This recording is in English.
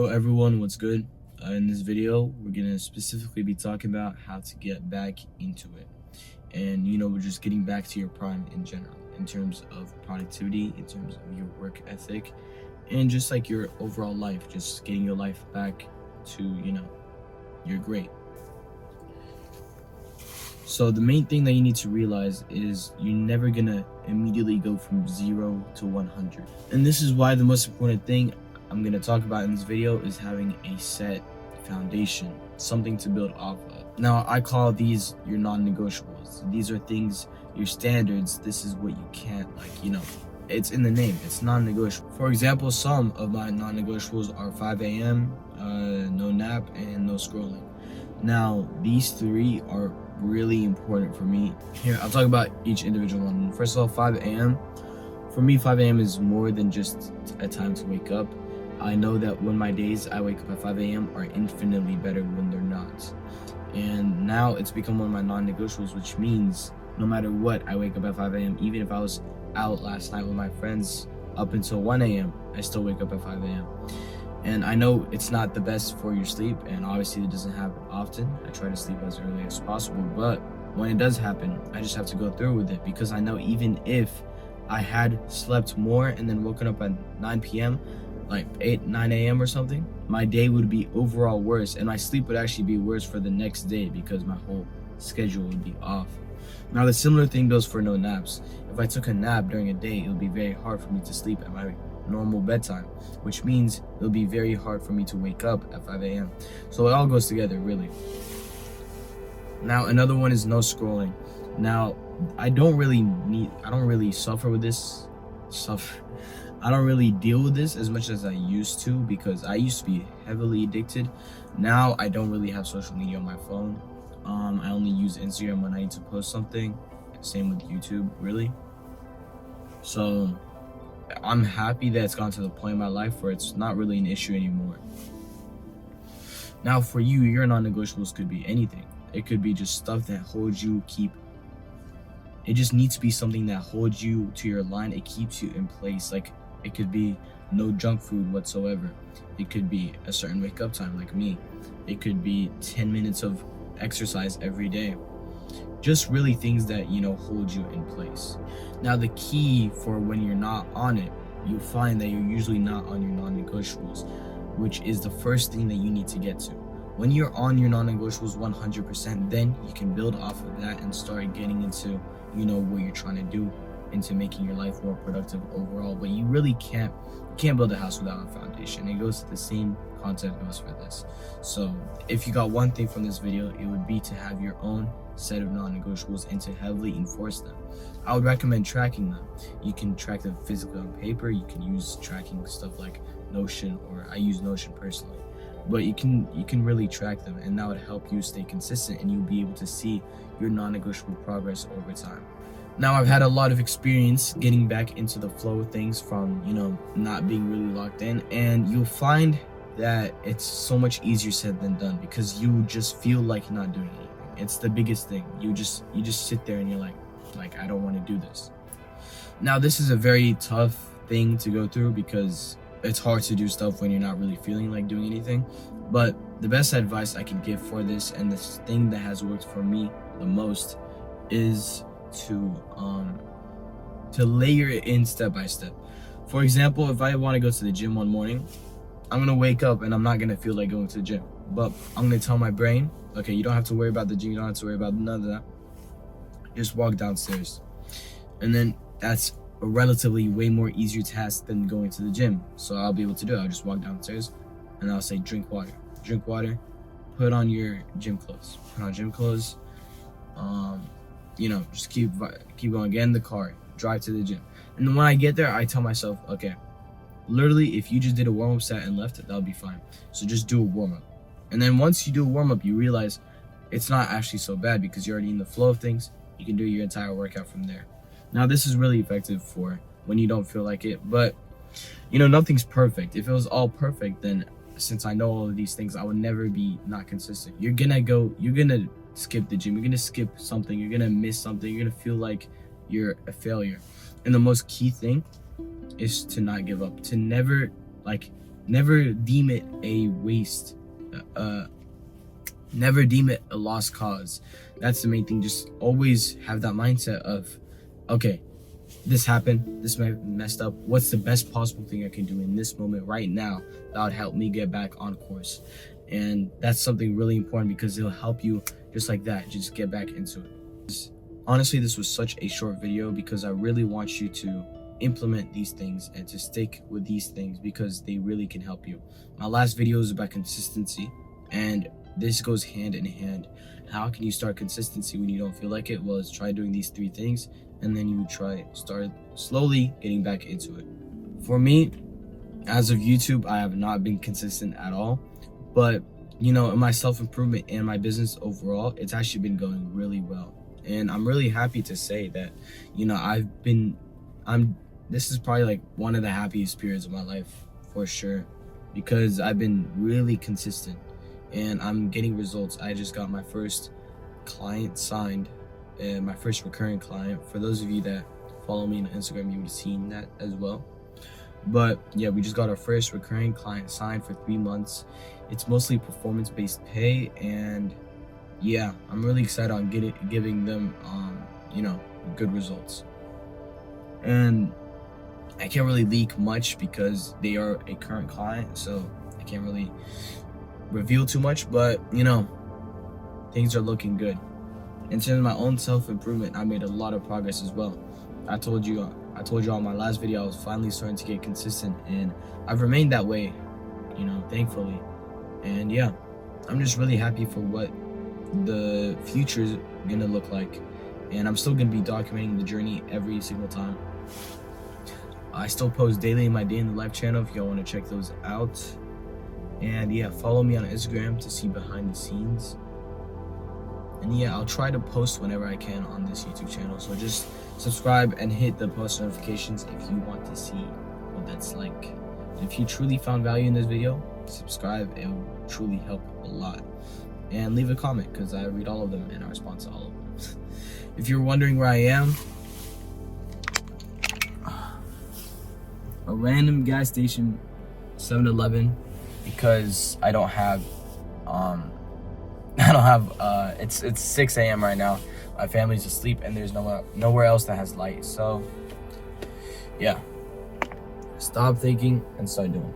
Hello everyone, what's good? In this video, we're gonna specifically be talking about how to get back into it. And we're just getting back to your prime in general, in terms of productivity, in terms of your work ethic, and just like your overall life, just getting your life back to, you're great. So the main thing that you need to realize is you're never gonna immediately go from 0 to 100. And this is why the most important thing I'm going to talk about in this video is having a set foundation, something to build off of. Now, I call these your non-negotiables. These are things, your standards. This is what you can't, it's in the name. It's non-negotiable. For example, some of my non-negotiables are 5 a.m., no nap, and no scrolling. Now, these three are really important for me. Here, I'll talk about each individual one. First of all, 5 a.m. For me, 5 a.m. is more than just a time to wake up. I know that when my days I wake up at 5 a.m. are infinitely better when they're not. And now it's become one of my non-negotiables, which means no matter what, I wake up at 5 a.m. Even if I was out last night with my friends up until 1 a.m., I still wake up at 5 a.m. And I know it's not the best for your sleep, and obviously it doesn't happen often. I try to sleep as early as possible, but when it does happen, I just have to go through with it, because I know even if I had slept more and then woken up at 9 p.m., like 9 a.m. or something, my day would be overall worse, and my sleep would actually be worse for the next day because my whole schedule would be off. Now, the similar thing goes for no naps. If I took a nap during a day, it would be very hard for me to sleep at my normal bedtime, which means it'll be very hard for me to wake up at 5 a.m. So it all goes together, really. Now, another one is no scrolling. Now, I don't really suffer with this. I don't really deal with this as much as I used to, because I used to be heavily addicted. Now I don't really have social media on my phone. I only use Instagram when I need to post something. Same with YouTube, really. So I'm happy that it's gone to the point in my life where it's not really an issue anymore. Now for you, your non-negotiables could be anything. It could be just stuff that holds you, it just needs to be something that holds you to your line. It keeps you in place. Like, it could be no junk food whatsoever. It could be a certain wake up time, like me. It could be 10 minutes of exercise every day. Just really things that, hold you in place. Now, the key for when you're not on it, you'll find that you're usually not on your non-negotiables, which is the first thing that you need to get to. When you're on your non-negotiables 100%, then you can build off of that and start getting into, what you're trying to do, into making your life more productive overall. But you really can't build a house without a foundation. It goes to the same concept goes for this. So if you got one thing from this video, it would be to have your own set of non-negotiables and to heavily enforce them. I would recommend tracking them. You can track them physically on paper. You can use tracking stuff like Notion, or I use Notion personally. But you can really track them, and that would help you stay consistent, and you'll be able to see your non-negotiable progress over time. Now, I've had a lot of experience getting back into the flow of things from, not being really locked in, and you'll find that it's so much easier said than done, because you just feel like you're not doing anything. It's the biggest thing. You just sit there and you're like I don't want to do this. Now, this is a very tough thing to go through, because it's hard to do stuff when you're not really feeling like doing anything. But the best advice I can give for this, and this thing that has worked for me the most, is to layer it in step by step. For example, if I want to go to the gym one morning, I'm gonna wake up and I'm not gonna feel like going to the gym, but I'm gonna tell my brain, okay, you don't have to worry about the gym, you don't have to worry about none of that, just walk downstairs. And then that's a relatively way more easier task than going to the gym, so I'll be able to do it. I'll just walk downstairs and I'll say drink water, put on your gym clothes, just keep going, get in the car, drive to the gym. And then when I get there, I tell myself, okay, literally, if you just did a warm-up set and left it, that'll be fine. So just do a warm-up. And then once you do a warm-up, you realize it's not actually so bad, because you're already in the flow of things. You can do your entire workout from there. Now, this is really effective for when you don't feel like it, but nothing's perfect. If it was all perfect, then since I know all of these things, I would never be not consistent. You're gonna skip the gym, you're gonna skip something, you're gonna miss something, you're gonna feel like you're a failure. And the most key thing is to not give up, to never Never deem it a waste. Never deem it a lost cause. That's the main thing. Just always have that mindset of, okay, this happened, this messed up. What's the best possible thing I can do in this moment right now that would help me get back on course? And that's something really important because it'll help you just like that, just get back into it. Honestly, this was such a short video because I really want you to implement these things and to stick with these things because they really can help you. My last video is about consistency, and this goes hand in hand. How can you start consistency when you don't feel like it? Well, it's try doing these 3 things, and then you start slowly getting back into it. For me, as of YouTube, I have not been consistent at all, but you know, in my self-improvement and my business overall, it's actually been going really well. And I'm really happy to say that, you know, this is probably like one of the happiest periods of my life for sure, because I've been really consistent and I'm getting results. I just got my first client signed, and my first recurring client. For those of you that follow me on Instagram, you would have seen that as well. But yeah, we just got our first recurring client signed for 3 months. It's mostly performance-based pay, and yeah, I'm really excited on giving them you know, good results. And I can't really leak much because they are a current client, so I can't really reveal too much, but you know, things are looking good. In terms of my own self-improvement, I made a lot of progress as well. I told you on my last video I was finally starting to get consistent, and I've remained that way, you know, thankfully. And yeah, I'm just really happy for what the future is gonna look like, and I'm still gonna be documenting the journey every single time. I still post daily in my Day in the Life channel if y'all want to check those out. And yeah, follow me on Instagram to see behind the scenes. And yeah, I'll try to post whenever I can on this YouTube channel, so just subscribe and hit the post notifications if you want to see what that's like. And if you truly found value in this video, subscribe. It will truly help a lot. And leave a comment because I read all of them and I respond to all of them. If you're wondering where I am, a random gas station, 7-Eleven, because I don't have it's 6 a.m. right now. My family's asleep and there's nowhere else that has light. So yeah, stop thinking and start doing.